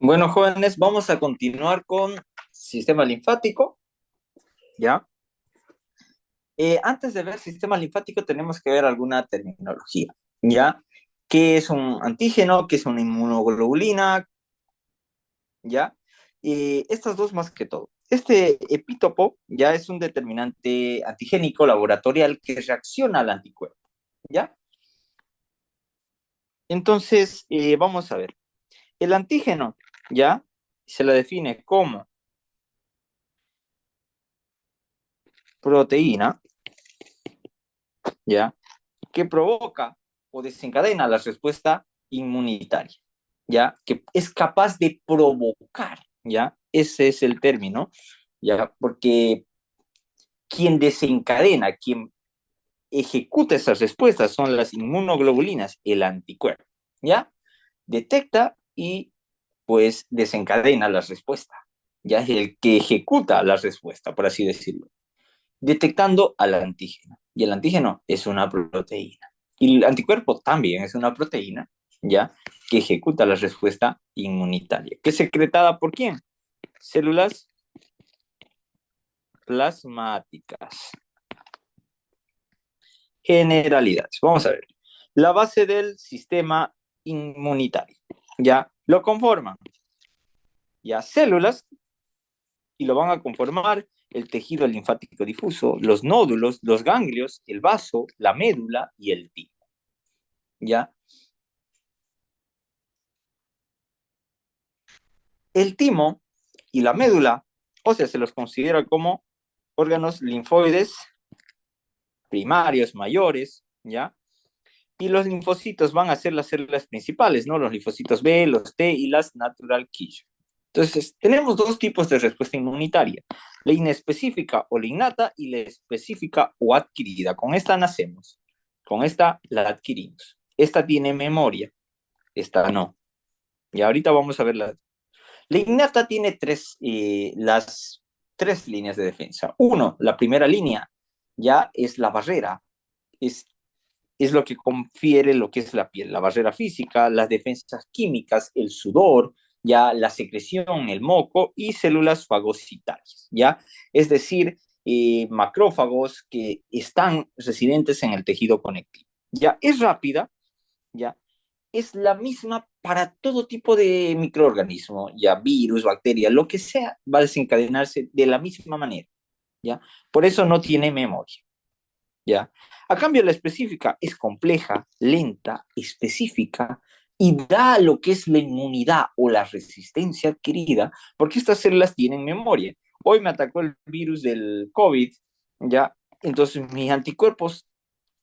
Bueno, jóvenes, vamos a continuar con sistema linfático, ¿ya? Antes de ver sistema linfático tenemos que ver alguna terminología, ¿ya? ¿Qué es un antígeno? ¿Qué es una inmunoglobulina? ¿Ya? Estas dos más que todo. Este epítopo ya es un determinante antigénico laboratorial que reacciona al anticuerpo, ¿ya? Entonces, vamos a ver. El antígeno, ¿ya? Se la define como proteína, ¿ya? Que provoca o desencadena la respuesta inmunitaria, ¿ya? Que es capaz de provocar, ¿ya? Ese es el término, ¿ya? Porque quien desencadena, quien ejecuta esas respuestas son las inmunoglobulinas, el anticuerpo, ¿ya? Detecta y pues desencadena la respuesta, ya es el que ejecuta la respuesta, por así decirlo, detectando al antígeno. Y el antígeno es una proteína. Y el anticuerpo también es una proteína, ¿ya? Que ejecuta la respuesta inmunitaria. ¿Que es secretada por quién? Células plasmáticas. Generalidades. Vamos a ver. La base del sistema inmunitario, ¿ya? Lo conforman, ¿ya? Células y lo van a conformar el tejido linfático difuso, los nódulos, los ganglios, el vaso, la médula y el timo, ¿ya? El timo y la médula, o sea, se los considera como órganos linfoides primarios, mayores, ¿ya? Y los linfocitos van a ser las células principales, ¿no? Los linfocitos B, los T y las natural killer. Entonces, tenemos dos tipos de respuesta inmunitaria, la inespecífica o la innata y la específica o adquirida. Con esta nacemos, con esta la adquirimos. Esta tiene memoria, esta no. Y ahorita vamos a ver la innata tiene las tres líneas de defensa. Uno, la primera línea ya es la barrera, es, es lo que confiere lo que es la piel, la barrera física, las defensas químicas, el sudor, ya la secreción, el moco y células fagocitarias, ¿ya? Es decir, macrófagos que están residentes en el tejido conectivo. Ya es rápida, ya es la misma para todo tipo de microorganismo, ya virus, bacteria, lo que sea, va a desencadenarse de la misma manera, ¿ya? Por eso no tiene memoria, ¿ya? A cambio, la específica es compleja, lenta, específica y da lo que es la inmunidad o la resistencia adquirida, porque estas células tienen memoria. Hoy me atacó el virus del COVID, ¿ya? Entonces mis anticuerpos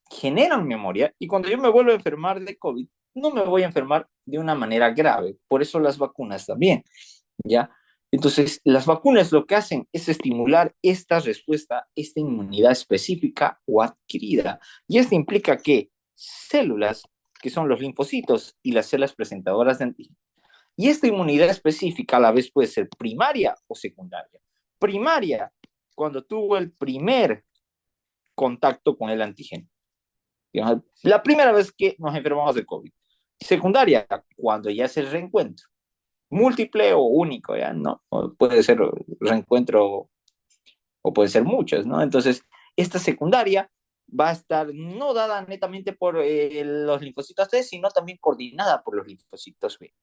generan memoria y cuando yo me vuelvo a enfermar de COVID, no me voy a enfermar de una manera grave. Por eso las vacunas también, ¿ya? Entonces, las vacunas lo que hacen es estimular esta respuesta, esta inmunidad específica o adquirida. Y esto implica que células, que son los linfocitos y las células presentadoras de antígenos, y esta inmunidad específica a la vez puede ser primaria o secundaria. Primaria, cuando tuvo el primer contacto con el antígeno. La primera vez que nos enfermamos de COVID. Secundaria, cuando ya es el reencuentro. Múltiple o único, ya, ¿no? O puede ser reencuentro o puede ser muchos, ¿no? Entonces, esta secundaria va a estar no dada netamente por los linfocitos T, sino también coordinada por los linfocitos B.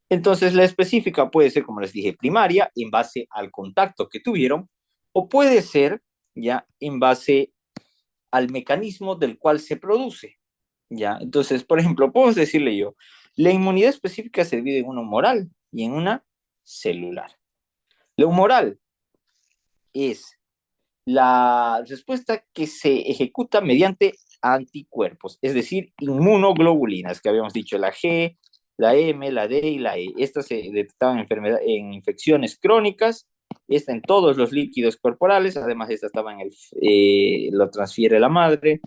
Entonces, la específica puede ser, como les dije, primaria, en base al contacto que tuvieron, o puede ser ya en base al mecanismo del cual se produce. ¿Ya? Entonces, por ejemplo, puedo decirle yo, la inmunidad específica se divide en una humoral y en una celular. La humoral es la respuesta que se ejecuta mediante anticuerpos, es decir, inmunoglobulinas, que habíamos dicho, la G, la M, la D y la E. Estas se detectaban en infecciones crónicas, esta en todos los líquidos corporales, además esta estaba lo transfiere la madre,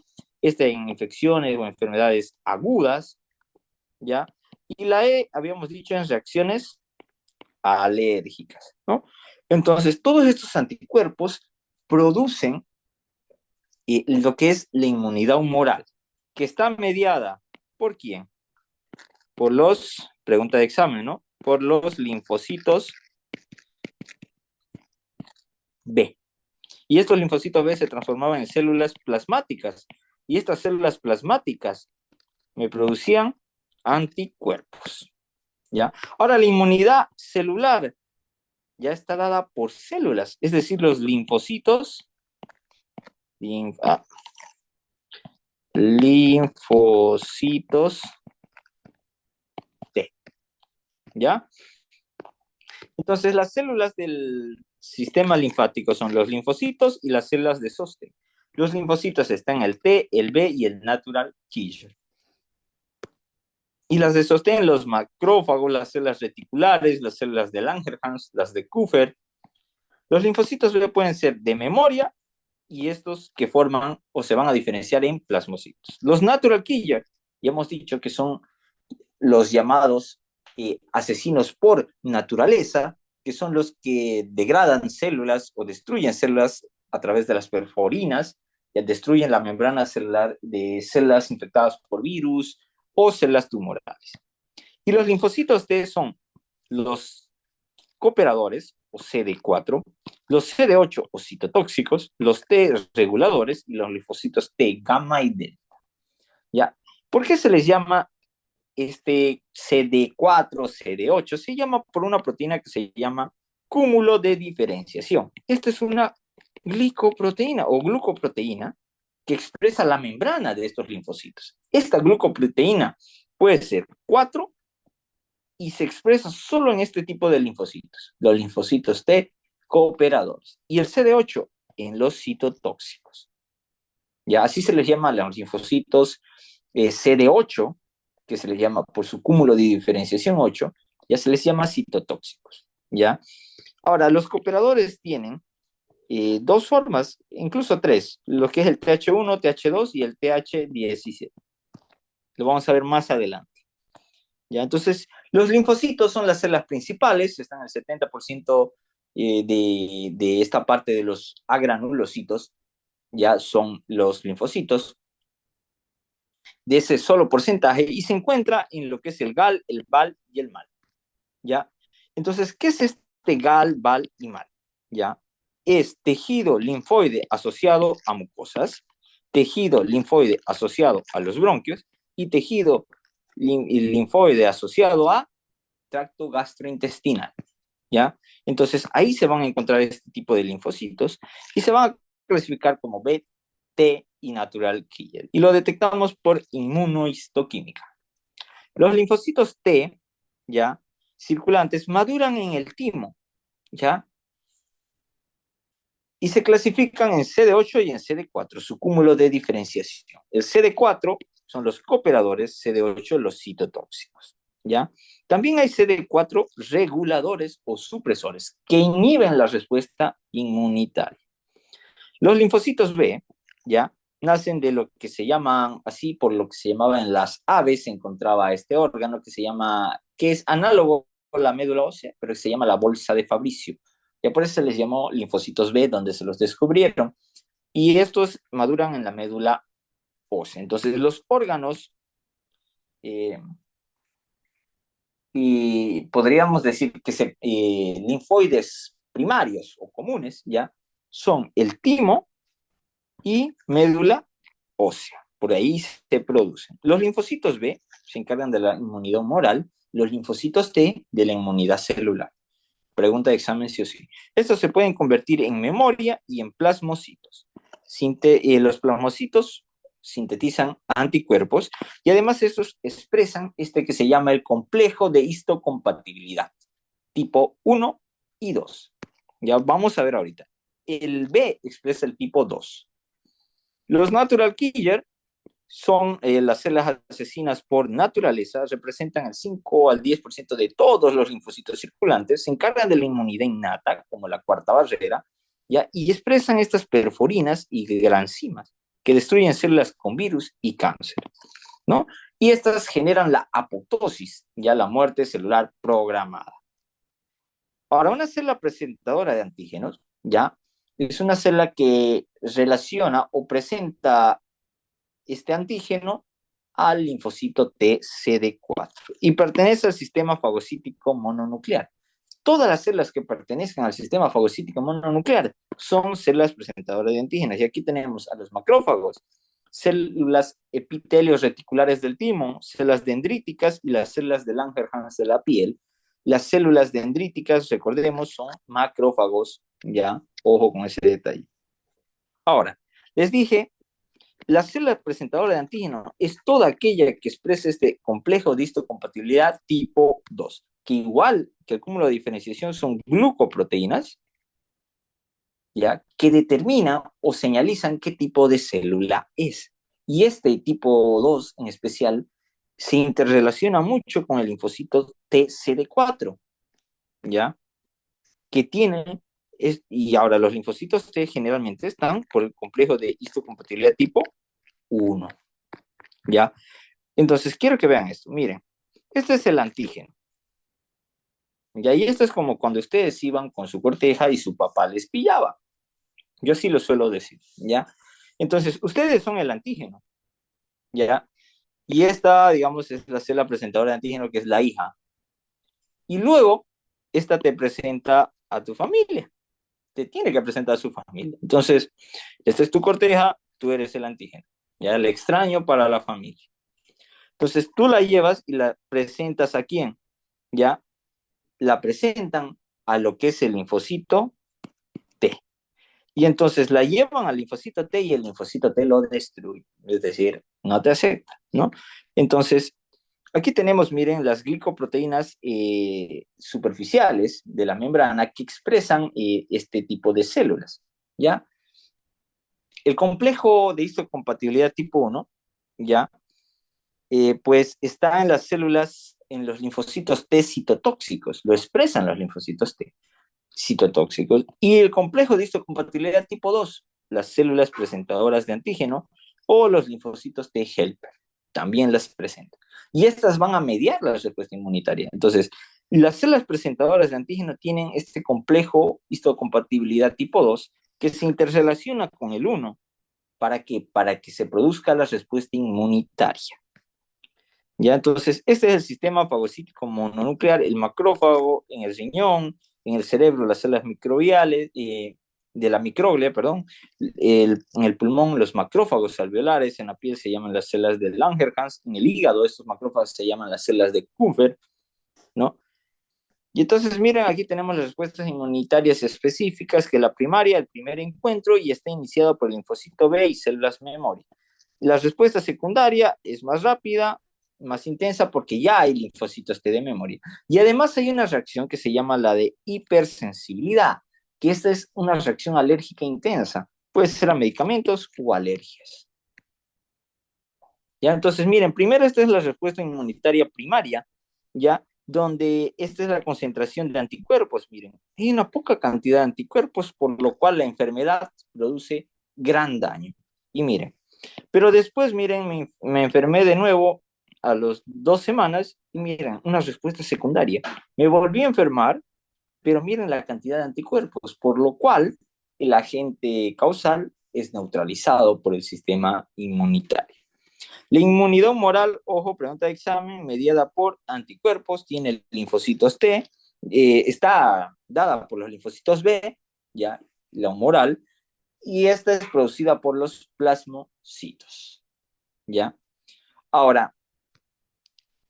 esta en infecciones o enfermedades agudas, ¿ya? Y la E, habíamos dicho, en reacciones alérgicas, ¿no? Entonces, todos estos anticuerpos producen lo que es la inmunidad humoral, que está mediada ¿por quién? Por los pregunta de examen, ¿no? Por los linfocitos B. Y estos linfocitos B se transformaban en células plasmáticas. Y estas células plasmáticas me producían anticuerpos. ¿Ya? Ahora, la inmunidad celular ya está dada por células, es decir, los linfocitos, linfocitos T. ¿Ya? Entonces, las células del sistema linfático son los linfocitos y las células de sostén. Los linfocitos están el T, el B y el natural killer. Y las de sostén, los macrófagos, las células reticulares, las células de Langerhans, las de Kupffer. Los linfocitos B pueden ser de memoria y estos que forman o se van a diferenciar en plasmocitos. Los natural killer, ya hemos dicho que son los llamados asesinos por naturaleza, que son los que degradan células o destruyen células a través de las perforinas, ya destruyen la membrana celular de células infectadas por virus o células tumorales. Y los linfocitos T son los cooperadores, o CD4, los CD8 o citotóxicos, los T reguladores y los linfocitos T gamma y delta. ¿Ya? ¿Por qué se les llama CD4, CD8? Se llama por una proteína que se llama cúmulo de diferenciación. Esta es una glicoproteína o glucoproteína que expresa la membrana de estos linfocitos. Esta glucoproteína puede ser 4 y se expresa solo en este tipo de linfocitos, los linfocitos T cooperadores, y el CD8 en los citotóxicos. Ya así se les llama a los linfocitos CD8, que se les llama por su cúmulo de diferenciación 8, ya se les llama citotóxicos. ¿Ya? Ahora, los cooperadores tienen dos formas, incluso tres, lo que es el TH1, TH2 y el TH17. Lo vamos a ver más adelante. ¿Ya? Entonces, los linfocitos son las células principales, están el 70% de esta parte de los agranulocitos, ya son los linfocitos, de ese solo porcentaje, y se encuentra en lo que es el GAL, el BAL y el MAL. ¿Ya? Entonces, ¿qué es este GAL, BAL y MAL? ¿Ya? Es tejido linfoide asociado a mucosas, tejido linfoide asociado a los bronquios y tejido linfoide asociado a tracto gastrointestinal. ¿Ya? Entonces, ahí se van a encontrar este tipo de linfocitos y se van a clasificar como B, T y natural killer. Y lo detectamos por inmunohistoquímica. Los linfocitos T, ¿ya? Circulantes, maduran en el timo, ¿ya? Y se clasifican en CD8 y en CD4, su cúmulo de diferenciación. El CD4 son los cooperadores, CD8 los citotóxicos, ¿ya? También hay CD4 reguladores o supresores que inhiben la respuesta inmunitaria. Los linfocitos B, ¿ya? Nacen de lo que se llaman, así por lo que se llamaba en las aves, se encontraba este órgano que se llama, que es análogo a la médula ósea, pero que se llama la bolsa de Fabricio. Ya por eso se les llamó linfocitos B, donde se los descubrieron. Y estos maduran en la médula ósea. Entonces, los órganos, y podríamos decir que linfoides primarios o comunes, ¿ya? Son el timo y médula ósea. Por ahí se producen. Los linfocitos B se encargan de la inmunidad humoral, los linfocitos T de la inmunidad celular. Pregunta de examen sí o sí. Estos se pueden convertir en memoria y en plasmocitos. Los plasmocitos sintetizan anticuerpos y además estos expresan este que se llama el complejo de histocompatibilidad, tipo 1 y 2. Ya vamos a ver ahorita. El B expresa el tipo 2. Los natural killer son las células asesinas por naturaleza, representan el 5 al 10% de todos los linfocitos circulantes, se encargan de la inmunidad innata, como la cuarta barrera, ¿ya? Y expresan estas perforinas y granzimas que destruyen células con virus y cáncer, ¿no? Y estas generan la apoptosis, ya la muerte celular programada. Ahora, una célula presentadora de antígenos, ¿ya? Es una célula que relaciona o presenta este antígeno al linfocito TCD4 y pertenece al sistema fagocítico mononuclear. Todas las células que pertenezcan al sistema fagocítico mononuclear son células presentadoras de antígenos. Y aquí tenemos a los macrófagos, células epitelios reticulares del timo, células dendríticas y las células de Langerhans de la piel. Las células dendríticas, recordemos, son macrófagos, ya, ojo con ese detalle. Ahora, les dije, la célula presentadora de antígeno es toda aquella que expresa este complejo de histocompatibilidad tipo 2, que igual que el cúmulo de diferenciación son glucoproteínas, ¿ya? Que determinan o señalizan qué tipo de célula es. Y este tipo 2 en especial se interrelaciona mucho con el linfocito TCD4, ¿ya? Que tienen, y ahora los linfocitos T generalmente están por el complejo de histocompatibilidad tipo 1, ¿ya? Entonces, quiero que vean esto. Miren, este es el antígeno. Y ahí esto es como cuando ustedes iban con su corteja y su papá les pillaba. Yo así lo suelo decir, ¿ya? Entonces, ustedes son el antígeno, ¿ya? Y esta, digamos, es la célula presentadora de antígeno, que es la hija. Y luego, esta te presenta a tu familia. Te tiene que presentar a su familia. Entonces, esta es tu corteja, tú eres el antígeno, ¿ya? El extraño para la familia. Entonces, tú la llevas y la presentas a quién, ¿ya? La presentan a lo que es el linfocito T. Y entonces la llevan al linfocito T y el linfocito T lo destruye, es decir, no te acepta, ¿no? Entonces, aquí tenemos, miren, las glicoproteínas superficiales de la membrana que expresan este tipo de células, ¿ya? El complejo de histocompatibilidad tipo 1, ¿ya? Pues está en las células, en los linfocitos T citotóxicos, lo expresan los linfocitos T citotóxicos. Y el complejo de histocompatibilidad tipo 2, las células presentadoras de antígeno o los linfocitos T helper, también las presentan. Y estas van a mediar la respuesta inmunitaria. Entonces, las células presentadoras de antígeno tienen este complejo histocompatibilidad tipo 2 que se interrelaciona con el 1. ¿Para qué? Para que se produzca la respuesta inmunitaria. ¿Ya? Entonces, este es el sistema fagocítico mononuclear, el macrófago en el riñón, en el cerebro, las células microbiales, de la microglia, perdón, en el pulmón, los macrófagos alveolares, en la piel se llaman las células de Langerhans, en el hígado, estos macrófagos se llaman las células de Kupffer, ¿no? Y entonces, miren, aquí tenemos las respuestas inmunitarias específicas, que la primaria, el primer encuentro, y está iniciado por el linfocito B y células memoria. La respuesta secundaria es más rápida, más intensa, porque ya hay linfocitos T de memoria. Y además hay una reacción que se llama la de hipersensibilidad, que esta es una reacción alérgica intensa. Puede ser a medicamentos o alergias. ¿Ya? Entonces, miren, primero esta es la respuesta inmunitaria primaria, ¿ya? Donde esta es la concentración de anticuerpos, miren. Hay una poca cantidad de anticuerpos, por lo cual la enfermedad produce gran daño. Y miren, pero después, miren, me enfermé de nuevo a las 2 semanas y miren, una respuesta secundaria. Me volví a enfermar, pero miren la cantidad de anticuerpos, por lo cual el agente causal es neutralizado por el sistema inmunitario. La inmunidad humoral, ojo, pregunta de examen, mediada por anticuerpos, tiene linfocitos T, está dada por los linfocitos B, ya, la humoral, y esta es producida por los plasmocitos, ¿ya? Ahora,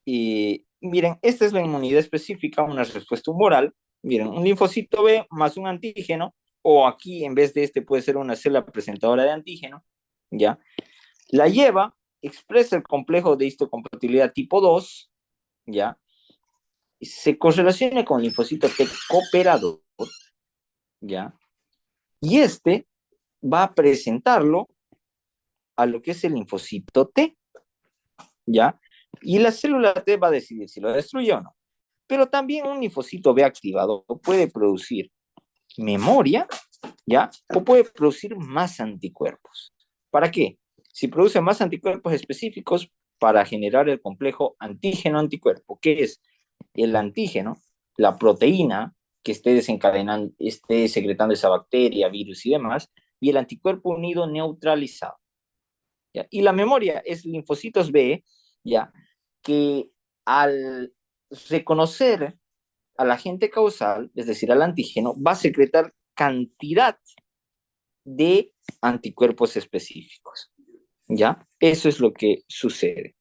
miren, esta es la inmunidad específica, una respuesta humoral. Miren, un linfocito B más un antígeno, o aquí en vez de este puede ser una célula presentadora de antígeno, ¿ya? La lleva, expresa el complejo de histocompatibilidad tipo 2, ¿ya? Se correlaciona con el linfocito T cooperador, ¿ya? Y este va a presentarlo a lo que es el linfocito T, ¿ya? Y la célula T va a decidir si lo destruye o no. Pero también un linfocito B activado puede producir memoria, ¿ya? O puede producir más anticuerpos. ¿Para qué? Si produce más anticuerpos específicos para generar el complejo antígeno-anticuerpo, que es el antígeno, la proteína que esté desencadenando, esté secretando esa bacteria, virus y demás, y el anticuerpo unido neutralizado. ¿Ya? Y la memoria es linfocitos B ya, que al reconocer al agente causal, es decir, al antígeno, va a secretar cantidad de anticuerpos específicos, ¿ya? Eso es lo que sucede.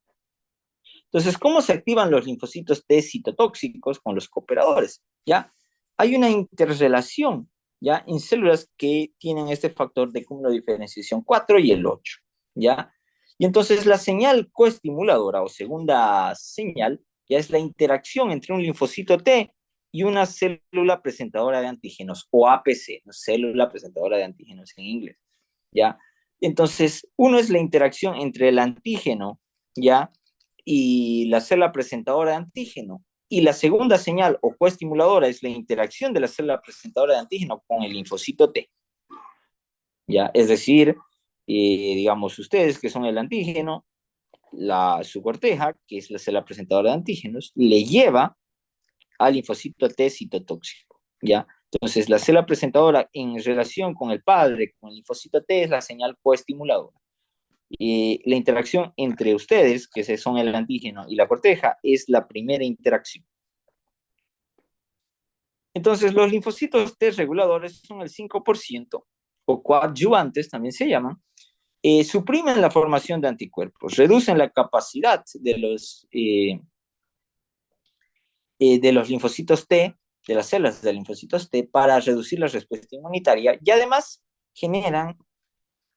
Entonces, ¿cómo se activan los linfocitos T citotóxicos con los cooperadores? ¿Ya? Hay una interrelación, ¿ya? En células que tienen este factor de cúmulo de diferenciación 4 y el 8, ¿ya? Y entonces la señal coestimuladora o segunda señal ya es la interacción entre un linfocito T y una célula presentadora de antígenos, o APC, ¿no? Célula presentadora de antígenos en inglés, ¿ya? Entonces, uno es la interacción entre el antígeno, ¿ya? Y la célula presentadora de antígeno. Y la segunda señal o coestimuladora es la interacción de la célula presentadora de antígeno con el linfocito T. ¿Ya? Es decir, digamos, ustedes que son el antígeno, su corteja, que es la célula presentadora de antígenos, le lleva al linfocito T citotóxico. ¿Ya? Entonces, la célula presentadora en relación con el padre, con el linfocito T, es la señal coestimuladora. La interacción entre ustedes, que son el antígeno y la corteja, es la primera interacción. Entonces, los linfocitos T reguladores son el 5%, o coadyuvantes también se llaman, suprimen la formación de anticuerpos, reducen la capacidad de los linfocitos T, de las células de linfocitos T, para reducir la respuesta inmunitaria y además generan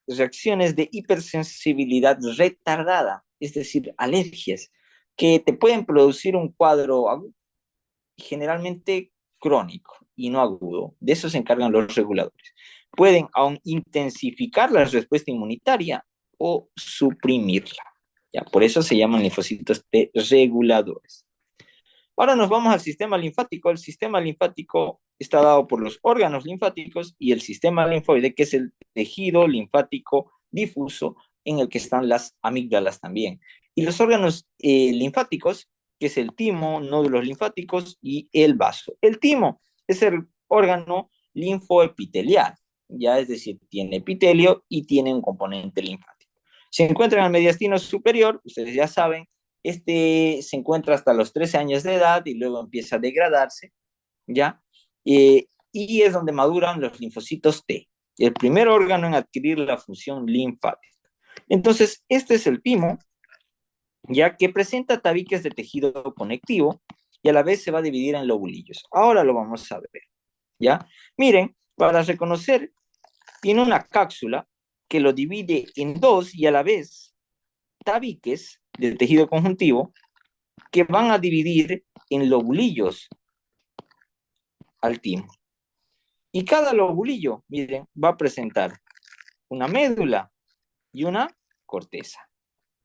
reacciones de hipersensibilidad retardada, es decir, alergias, que te pueden producir un cuadro agudo, generalmente crónico y no agudo. De eso se encargan los reguladores. Pueden aún intensificar la respuesta inmunitaria o suprimirla. ¿Ya? Por eso se llaman linfocitos T reguladores. Ahora nos vamos al sistema linfático. El sistema linfático está dado por los órganos linfáticos y el sistema linfoide, que es el tejido linfático difuso en el que están las amígdalas también. Y los órganos linfáticos, que es el timo, nódulos linfáticos y el vaso. El timo es el órgano linfoepitelial, ya es decir, tiene epitelio y tiene un componente linfático. Se encuentra en el mediastino superior, ustedes ya saben, se encuentra hasta los 13 años de edad y luego empieza a degradarse, ¿ya? Y es donde maduran los linfocitos T, el primer órgano en adquirir la función linfática. Entonces, este es el timo, ya que presenta tabiques de tejido conectivo y a la vez se va a dividir en lobulillos. Ahora lo vamos a ver, ¿ya? Miren, para reconocer, tiene una cápsula que lo divide en dos y a la vez tabiques del tejido conjuntivo que van a dividir en lobulillos al timo. Y cada lobulillo, miren, va a presentar una médula y una corteza.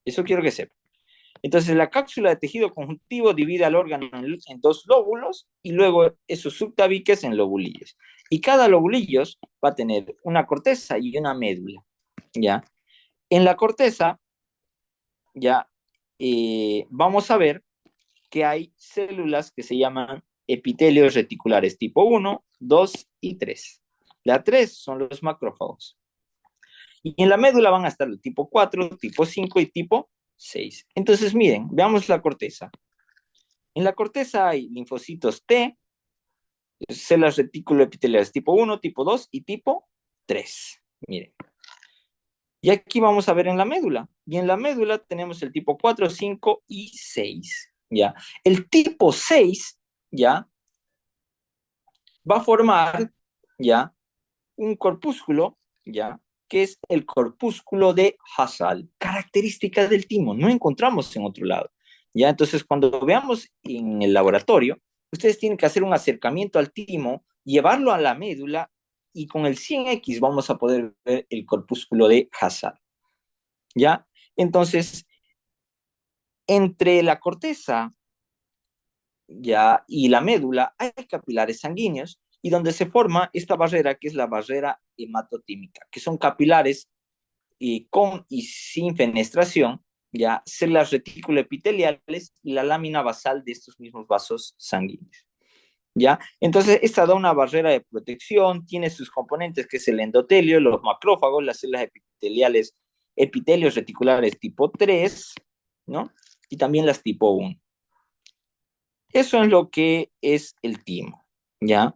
Eso quiero que sepan. Entonces, la cápsula de tejido conjuntivo divide al órgano en dos lóbulos y luego esos subtabiques en lobulillos. Y cada lobulillo va a tener una corteza y una médula. ¿Ya? En la corteza, ya vamos a ver que hay células que se llaman epitelios reticulares tipo 1, 2 y 3. La 3 son los macrófagos. Y en la médula van a estar el tipo 4, tipo 5 y tipo 6. Entonces, miren, veamos la corteza. En la corteza hay linfocitos T, células reticuloepiteliales tipo 1, tipo 2 y tipo 3. Miren. Y aquí vamos a ver en la médula. Y en la médula tenemos el tipo 4, 5 y 6. ¿Ya? El tipo 6, ¿ya? Va a formar, ¿ya? Un corpúsculo, ¿ya? Que es el corpúsculo de Hassall, característica del timo, no encontramos en otro lado, ¿ya? Entonces, cuando veamos en el laboratorio, ustedes tienen que hacer un acercamiento al timo, llevarlo a la médula y con el 100X vamos a poder ver el corpúsculo de Hassall, ¿ya? Entonces, entre la corteza ya y la médula hay capilares sanguíneos y donde se forma esta barrera que es la barrera hematotímica, que son capilares con y sin fenestración, ya células reticuloepiteliales y la lámina basal de estos mismos vasos sanguíneos. ¿Ya? Entonces, esta da una barrera de protección, tiene sus componentes, que es el endotelio, los macrófagos, las células epiteliales, epitelios reticulares tipo 3, ¿no? y también las tipo 1. Eso es lo que es el timo, ¿ya?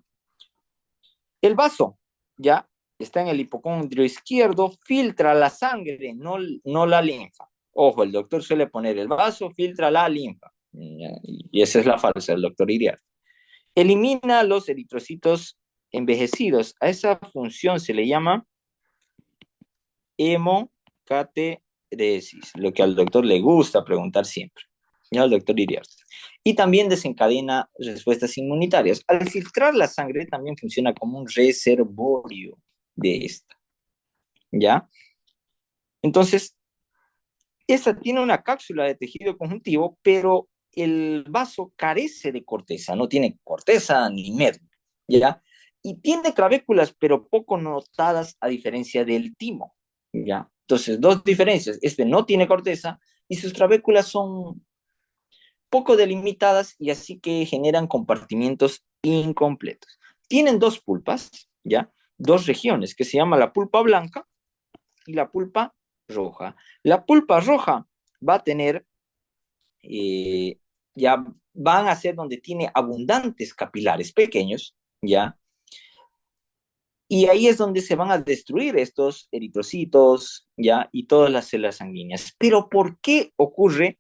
El vaso, ¿ya? Está en el hipocondrio izquierdo, filtra la sangre, no la linfa. Ojo, el doctor suele poner el vaso, filtra la linfa. Y esa es la falsa del doctor Iriarte. Elimina los eritrocitos envejecidos. A esa función se le llama hemocateresis, lo que al doctor le gusta preguntar siempre, ya al doctor Iriarte. Y también desencadena respuestas inmunitarias. Al filtrar la sangre también funciona como un reservorio de esta, ¿ya? Entonces, esta tiene una cápsula de tejido conjuntivo, pero el vaso carece de corteza, no tiene corteza ni médula, ¿ya? Y tiene clavículas, pero poco notadas a diferencia del timo, ¿ya? Entonces, dos diferencias. Este no tiene corteza y sus clavículas son poco delimitadas y así que generan compartimientos incompletos. Tienen dos pulpas, ¿ya? Dos regiones que se llama la pulpa blanca y la pulpa roja. La pulpa roja va a tener, eh, ya van a ser donde tiene abundantes capilares pequeños, ¿ya? Y ahí es donde se van a destruir estos eritrocitos, ¿ya? Y todas las células sanguíneas. Pero ¿por qué ocurre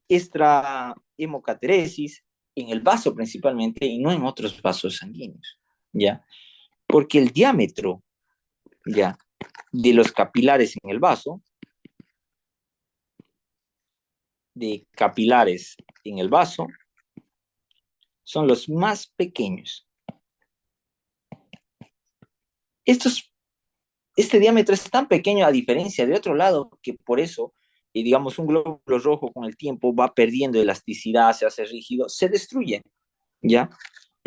esta hemocateresis en el vaso principalmente y no en otros vasos sanguíneos? ¿Ya? Porque el diámetro, ¿ya? De los capilares en el vaso, son los más pequeños. Estos Este diámetro es tan pequeño a diferencia de otro lado que por eso, digamos, un glóbulo rojo con el tiempo va perdiendo elasticidad, se hace rígido, se destruye, ¿ya?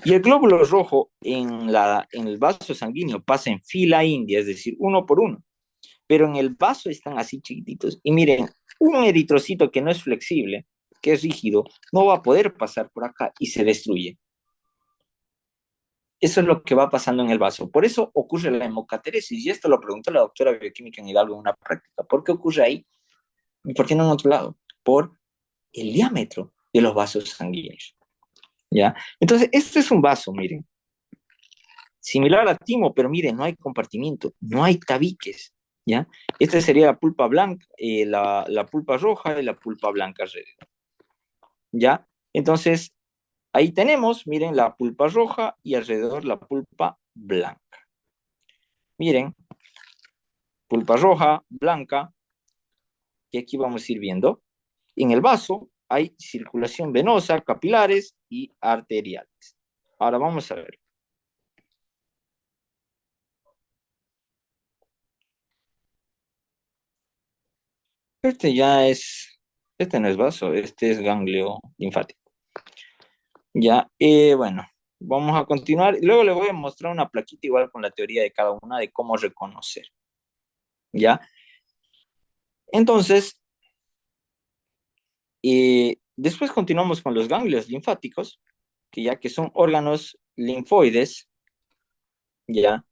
Y el glóbulo rojo en el vaso sanguíneo pasa en fila india, es decir, uno por uno, pero en el vaso están así chiquititos. Y miren, un eritrocito que no es flexible, que es rígido, no va a poder pasar por acá y se destruye. Eso es lo que va pasando en el vaso. Por eso ocurre la hemocateresis. Y esto lo preguntó la doctora bioquímica en Hidalgo en una práctica. ¿Por qué ocurre ahí? ¿Y por qué no en otro lado? Por el diámetro de los vasos sanguíneos. ¿Ya? Entonces, este es un vaso, miren. Similar al timo, pero miren, no hay compartimiento, no hay tabiques. ¿Ya? Esta sería la pulpa blanca, la pulpa roja y la pulpa blanca alrededor. ¿Ya? Entonces, ahí tenemos, miren, la pulpa roja y alrededor la pulpa blanca. Miren, pulpa roja, blanca, y aquí vamos a ir viendo. En el vaso hay circulación venosa, capilares y arteriales. Ahora vamos a ver. Este no es vaso, este es ganglio linfático. Ya, bueno, vamos a continuar. Luego le voy a mostrar una plaquita igual con la teoría de cada una de cómo reconocer. ¿Ya? Entonces, después continuamos con los ganglios linfáticos, que son órganos linfoides, ¿ya?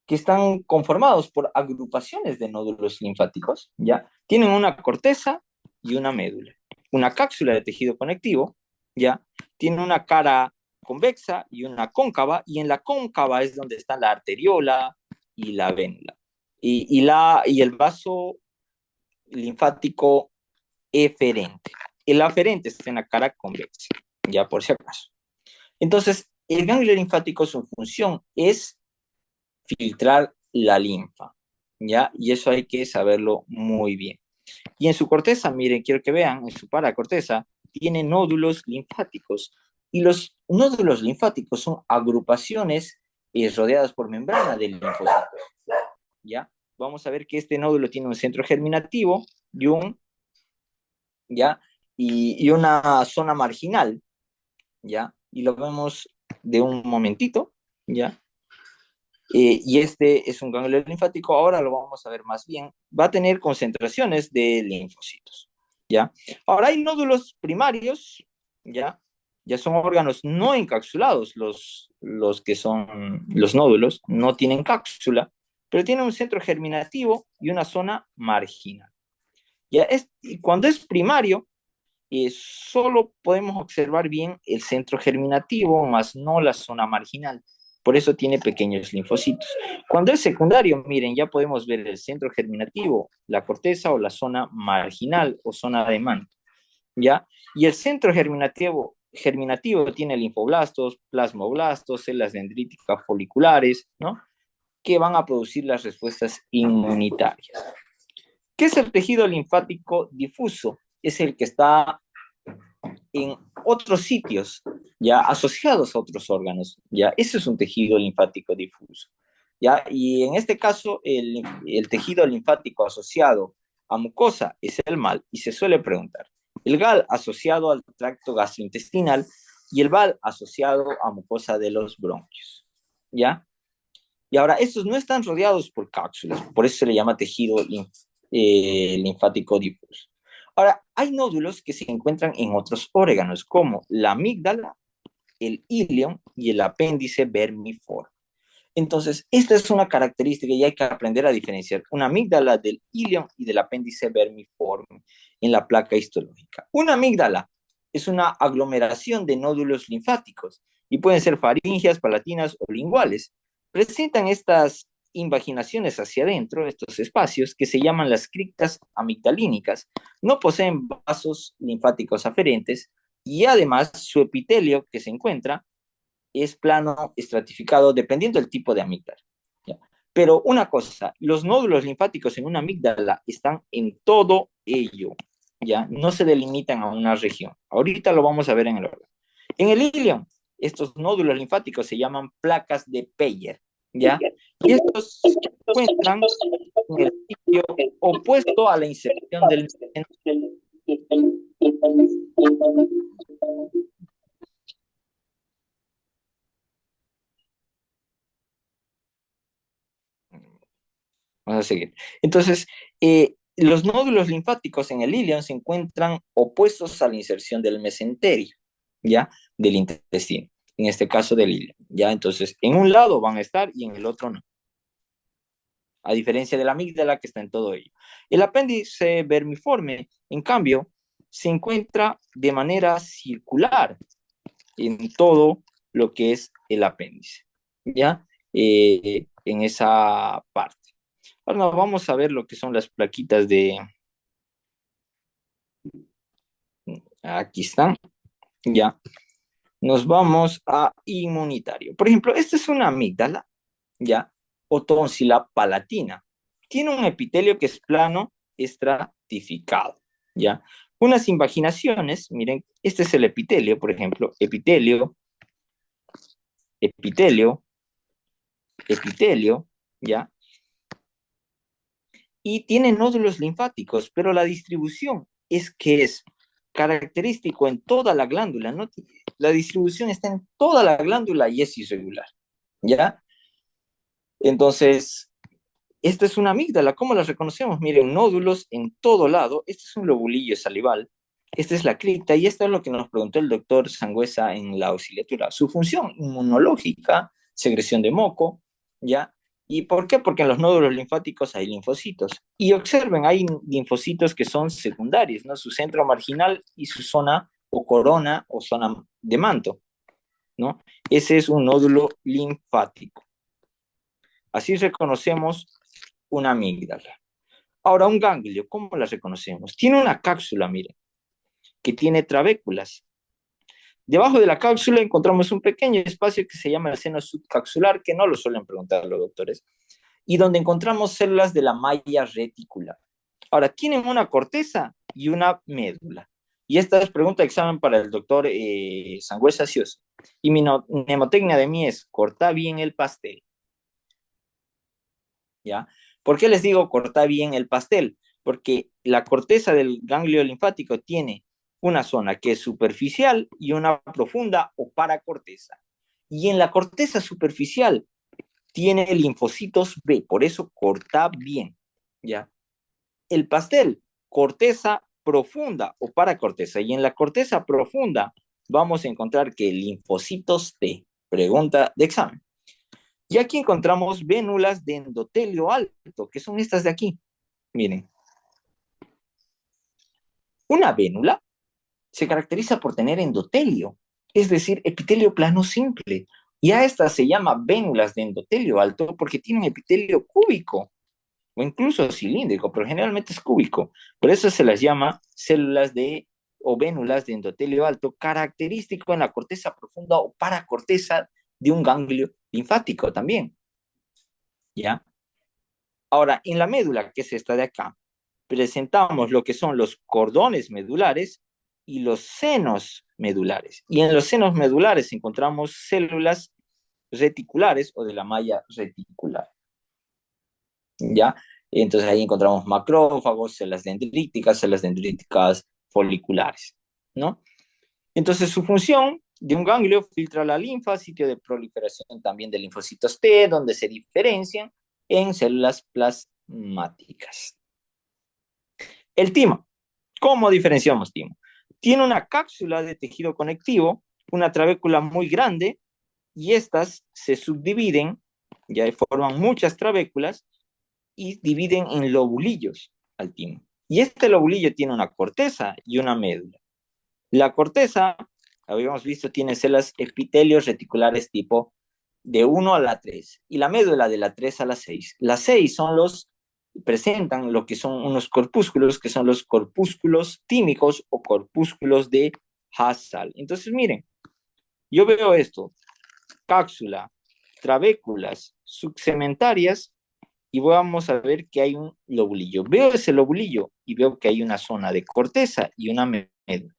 Que están conformados por agrupaciones de nódulos linfáticos, ¿ya? Tienen una corteza y una médula, una cápsula de tejido conectivo, ¿ya? Tiene una cara convexa y una cóncava, y en la cóncava es donde está la arteriola y la vénula. Y el vaso linfático eferente. El aferente está en la cara convexa, ya por si acaso. Entonces, el ganglio linfático, su función es filtrar la linfa, ¿ya? Y eso hay que saberlo muy bien. Y en su corteza, miren, quiero que vean, en su paracorteza, tiene nódulos linfáticos. Y los nódulos linfáticos son agrupaciones rodeadas por membrana del linfocito, ¿ya? Vamos a ver que este nódulo tiene un centro germinativo y ¿ya? Y una zona marginal, ¿ya? Y lo vemos de un momentito, ¿ya? Y este es un ganglio linfático, ahora lo vamos a ver más bien, va a tener concentraciones de linfocitos, ¿ya? Ahora hay nódulos primarios, ¿ya? Ya son órganos no encapsulados, los que son los nódulos, no tienen cápsula, pero tienen un centro germinativo y una zona marginal. Y cuando es primario, solo podemos observar bien el centro germinativo, más no la zona marginal. Por eso tiene pequeños linfocitos. Cuando es secundario, miren, ya podemos ver el centro germinativo, la corteza o la zona marginal o zona de manto, ¿ya? Y el centro germinativo tiene linfoblastos, plasmoblastos, células dendríticas foliculares, ¿no? Que van a producir las respuestas inmunitarias. ¿Qué es el tejido linfático difuso? Es el que está en otros sitios, ya asociados a otros órganos, ya ese es un tejido linfático difuso, ya, y en este caso el tejido linfático asociado a mucosa es el MAL y se suele preguntar, el GAL asociado al tracto gastrointestinal y el BAL asociado a mucosa de los bronquios, ya, y ahora estos no están rodeados por cápsulas, por eso se le llama tejido linfático difuso. Ahora, hay nódulos que se encuentran en otros órganos, como la amígdala, el ilion y el apéndice vermiforme. Entonces, esta es una característica y hay que aprender a diferenciar una amígdala del ilion y del apéndice vermiforme en la placa histológica. Una amígdala es una aglomeración de nódulos linfáticos y pueden ser faringias, palatinas o linguales. Presentan estas invaginaciones hacia adentro, estos espacios, que se llaman las criptas amigdalínicas. No poseen vasos linfáticos aferentes y además su epitelio que se encuentra es plano estratificado dependiendo del tipo de amígdala. ¿Ya? Pero una cosa, los nódulos linfáticos en una amígdala están en todo ello, ¿ya? No se delimitan a una región. Ahorita lo vamos a ver en el orden. En el ilion, estos nódulos linfáticos se llaman placas de Peyer, ¿ya? Y estos se encuentran en el sitio opuesto a la inserción del vamos a seguir. Entonces, los nódulos linfáticos en el ilion se encuentran opuestos a la inserción del mesenterio, ¿ya? Del intestino, en este caso del ilion, ¿ya? Entonces, en un lado van a estar y en el otro no. A diferencia de la amígdala que está en todo ello. El apéndice vermiforme, en cambio, se encuentra de manera circular en todo lo que es el apéndice, ¿ya? En esa parte. Ahora vamos a ver lo que son las plaquitas de... Aquí están, ya. Nos vamos a inmunitario. Por ejemplo, esta es una amígdala, ya, o tónsila palatina. Tiene un epitelio que es plano estratificado, ya. Unas invaginaciones, miren, este es el epitelio, por ejemplo, epitelio, epitelio, epitelio, ya. Y tiene nódulos linfáticos, pero la distribución es que es característico en toda la glándula, ¿no? La distribución está en toda la glándula y es irregular, ¿ya? Entonces, esta es una amígdala, ¿cómo la reconocemos? Miren, nódulos en todo lado, este es un lobulillo salival, esta es la cripta y esto es lo que nos preguntó el doctor Sangüesa en la auxiliatura. Su función inmunológica, secreción de moco, ¿ya? ¿Y por qué? Porque en los nódulos linfáticos hay linfocitos. Y observen, hay linfocitos que son secundarios, ¿no? Su centro marginal y su zona o corona o zona de manto, ¿no? Ese es un nódulo linfático. Así reconocemos una amígdala. Ahora, un ganglio, ¿cómo la reconocemos? Tiene una cápsula, miren, que tiene trabéculas. Debajo de la cápsula encontramos un pequeño espacio que se llama el seno subcapsular, que no lo suelen preguntar los doctores, y donde encontramos células de la malla reticular. Ahora, tienen una corteza y una médula. Y esta es pregunta de examen para el doctor Sangüesa Cioso. Y mi mnemotecnia de mí es, corta bien el pastel. ¿Ya? ¿Por qué les digo corta bien el pastel? Porque la corteza del ganglio linfático tiene una zona que es superficial y una profunda o paracorteza. Y en la corteza superficial tiene linfocitos B, por eso corta bien, ¿ya? El pastel, corteza profunda o paracorteza. Y en la corteza profunda vamos a encontrar que linfocitos T, pregunta de examen. Y aquí encontramos vénulas de endotelio alto, que son estas de aquí. Miren, una vénula se caracteriza por tener endotelio, es decir, epitelio plano simple. Y a esta se llama vénulas de endotelio alto porque tienen epitelio cúbico o incluso cilíndrico, pero generalmente es cúbico. Por eso se las llama células de o vénulas de endotelio alto, característico en la corteza profunda o paracorteza de un ganglio linfático también. ¿Ya? Ahora, en la médula, que es esta de acá, presentamos lo que son los cordones medulares y los senos medulares. Y en los senos medulares encontramos células reticulares o de la malla reticular. ¿Ya? Entonces ahí encontramos macrófagos, células dendríticas foliculares, ¿no? Entonces su función de un ganglio filtra la linfa, sitio de proliferación también de linfocitos T, donde se diferencian en células plasmáticas. El timo. ¿Cómo diferenciamos timo? Tiene una cápsula de tejido conectivo, una trabécula muy grande, y estas se subdividen, ya forman muchas trabéculas, y dividen en lobulillos al timo. Y este lobulillo tiene una corteza y una médula. La corteza, habíamos visto, tiene células epitelios reticulares tipo de 1 a la 3 y la médula de la 3 a la 6. Las 6 son presentan lo que son unos corpúsculos, que son los corpúsculos tímicos o corpúsculos de Hassall. Entonces, miren, yo veo esto, cápsula, trabéculas subsegmentarias, y vamos a ver que hay un lobulillo. Veo ese lobulillo y veo que hay una zona de corteza y una médula.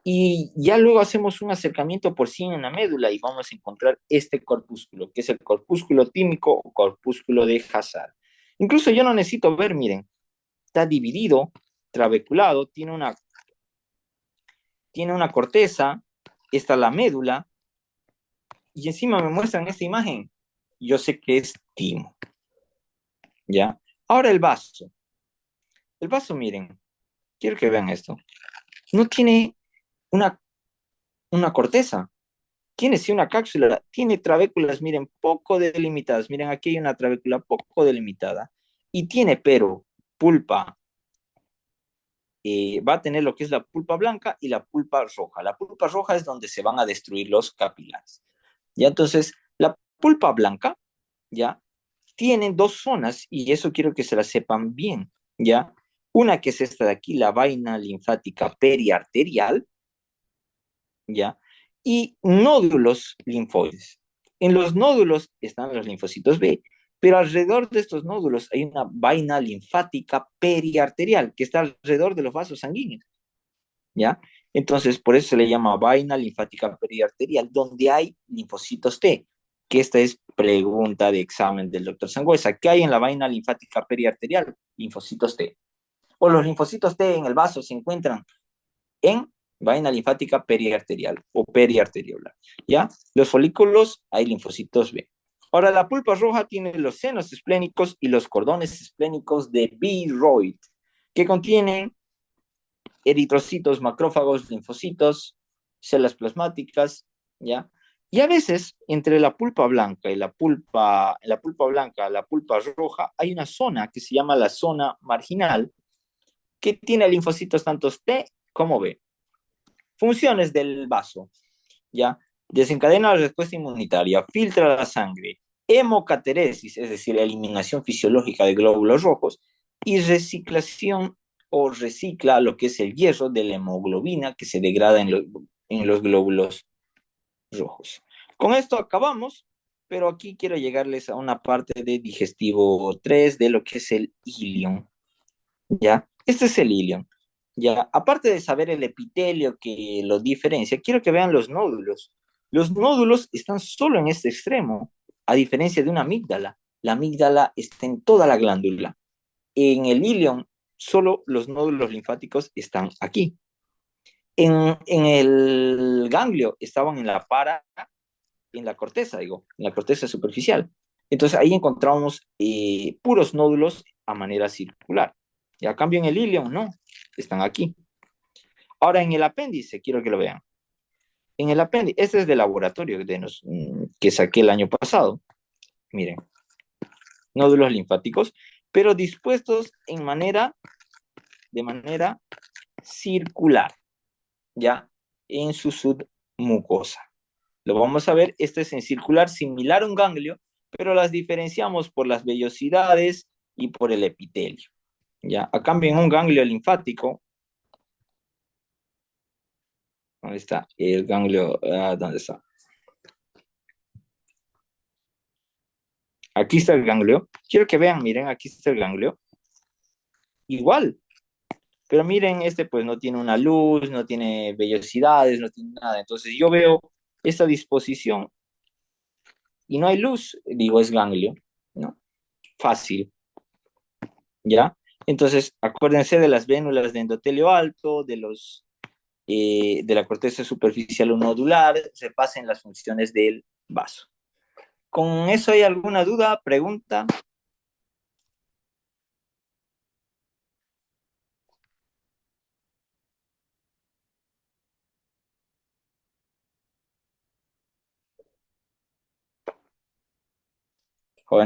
Y ya luego hacemos un acercamiento por sí en la médula y vamos a encontrar este corpúsculo, que es el corpúsculo tímico o corpúsculo de Hassall. Incluso yo no necesito ver, miren, está dividido, trabeculado, tiene una corteza, está la médula, y encima me muestran esta imagen. Yo sé que es timo, ¿ya? Ahora el vaso. El vaso, miren, quiero que vean esto. No tiene una, una corteza, tiene sí una cápsula, tiene trabéculas, miren, poco delimitadas. Miren, aquí hay una trabécula poco delimitada. Y tiene, pero, pulpa. Va a tener lo que es la pulpa blanca y la pulpa roja. La pulpa roja es donde se van a destruir los capilares. Ya, entonces, la pulpa blanca, ya, tiene dos zonas y eso quiero que se la sepan bien, ya. Una que es esta de aquí, la vaina linfática periarterial, ¿ya? Y nódulos linfoides. En los nódulos están los linfocitos B, pero alrededor de estos nódulos hay una vaina linfática periarterial que está alrededor de los vasos sanguíneos, ¿ya? Entonces, por eso se le llama vaina linfática periarterial, donde hay linfocitos T, que esta es pregunta de examen del doctor Sangüesa. ¿Qué hay en la vaina linfática periarterial? Linfocitos T. O los linfocitos T en el vaso se encuentran en vaina linfática periarterial o periarteriolar, ¿ya? Los folículos hay linfocitos B. Ahora, la pulpa roja tiene los senos esplénicos y los cordones esplénicos de Biroid, que contienen eritrocitos, macrófagos, linfocitos, células plasmáticas, ¿ya? Y a veces, entre la pulpa blanca y la pulpa blanca, la pulpa roja, hay una zona que se llama la zona marginal, que tiene linfocitos tanto T como B. Funciones del vaso, ¿ya? Desencadena la respuesta inmunitaria, filtra la sangre, hemocateresis, es decir, eliminación fisiológica de glóbulos rojos, y reciclación o recicla lo que es el hierro de la hemoglobina que se degrada en los glóbulos rojos. Con esto acabamos, pero aquí quiero llegarles a una parte de digestivo 3 de lo que es el ilion, ¿ya? Este es el ilion. Ya, aparte de saber el epitelio que lo diferencia, quiero que vean los nódulos. Los nódulos están solo en este extremo, a diferencia de una amígdala. La amígdala está en toda la glándula. En el ilion, solo los nódulos linfáticos están aquí. En el ganglio estaban en la corteza, digo, en la corteza superficial. Entonces ahí encontramos puros nódulos a manera circular. Y a cambio en el ilion, no, están aquí. Ahora en el apéndice, quiero que lo vean. En el apéndice, este es de laboratorio que saqué el año pasado. Miren, nódulos linfáticos, pero dispuestos de manera circular. ya, en su submucosa. Lo vamos a ver, este es en circular, similar a un ganglio, pero las diferenciamos por las vellosidades y por el epitelio. Ya, a cambio en un ganglio linfático, ¿dónde está el ganglio? ¿Dónde está? Aquí está el ganglio. Quiero que vean, miren, aquí está el ganglio. Igual, pero miren, este pues no tiene una luz, no tiene vellosidades, no tiene nada. Entonces yo veo esta disposición y no hay luz, digo es ganglio, ¿no? Fácil, ¿ya? Entonces, acuérdense de las vénulas de endotelio alto, de la corteza superficial o nodular, se pasen las funciones del vaso. ¿Con eso hay alguna duda, pregunta?